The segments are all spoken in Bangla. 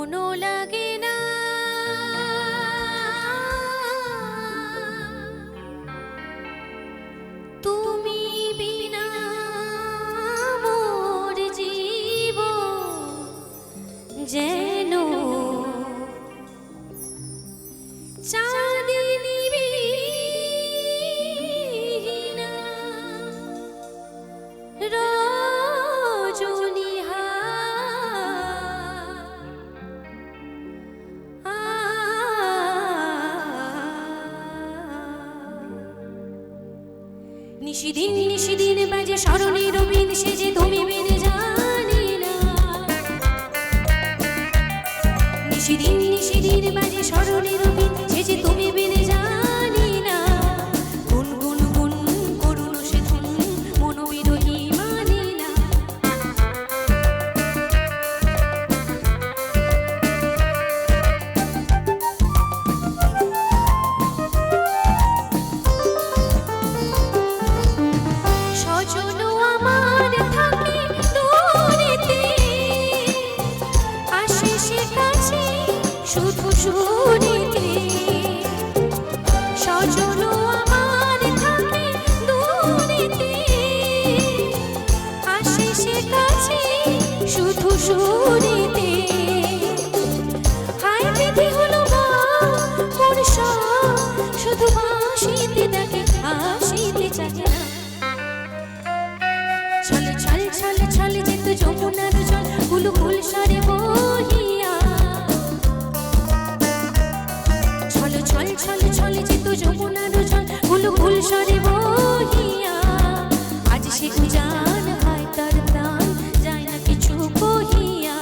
মনও লাগে না তুমি বিনা মোর জীবন যেন চাঁদিনী বিহীনা রজনী নিশিদিন নিশিদিন বাজে স্মরণে রবীন সেজে তুমি মেনে জানি না নিশিদিন নিশিদিন বাজে স্মরণে রবীন সেজে তুমি মেনে জানি না গুন গুন গুন করুণ সে ধুন মনোবিরোহী মানি না শুধু শুনিতে সজন আমার থাকে দূরেতে আসে সে কাছে শুধু শুনিতে হায় বিধি হলো মা মোর শুধু বাঁশিতে ডাকে আসিতে চায় না ছলে ছলে ছলে ছলে যেত যমুনার জল কুলকুল সরে বহিয়া ছলে ছলে ছলে যেত যমুনার জল কুলকুল সরে বহিয়া আজ সে উজান হয় তার প্রাণ যায় না কিছু কহিয়া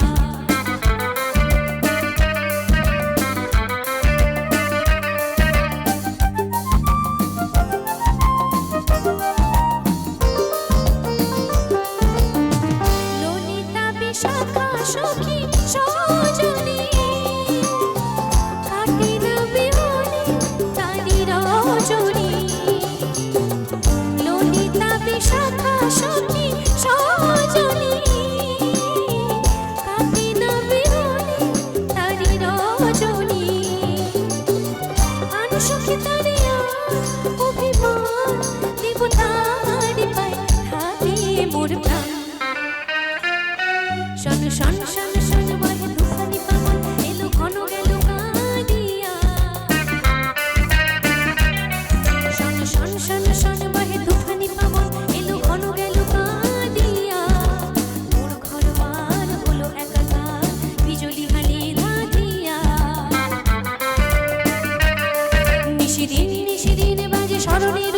ললিতা বিশাখা সখী সজনী ললিতা বিশাখা সখী সজনী কাটে না বিহনে তারি রজনী আন সখী তারি অভিমান দিব তারি পায় হারিয়ে মোর প্রাণ শন শন শন শন বাহে দুখানি পাগল এলো ঘন গেল কাঁদিয়া শন শন শন শন বাহে দুখানি পাগল এলো ঘন গেল কাঁদিয়া মোর ঘরবার হলো একাকার বিজলি হালে ধাঁধিয়া নিশিদিন নিশিদিন বাজে স্মরণের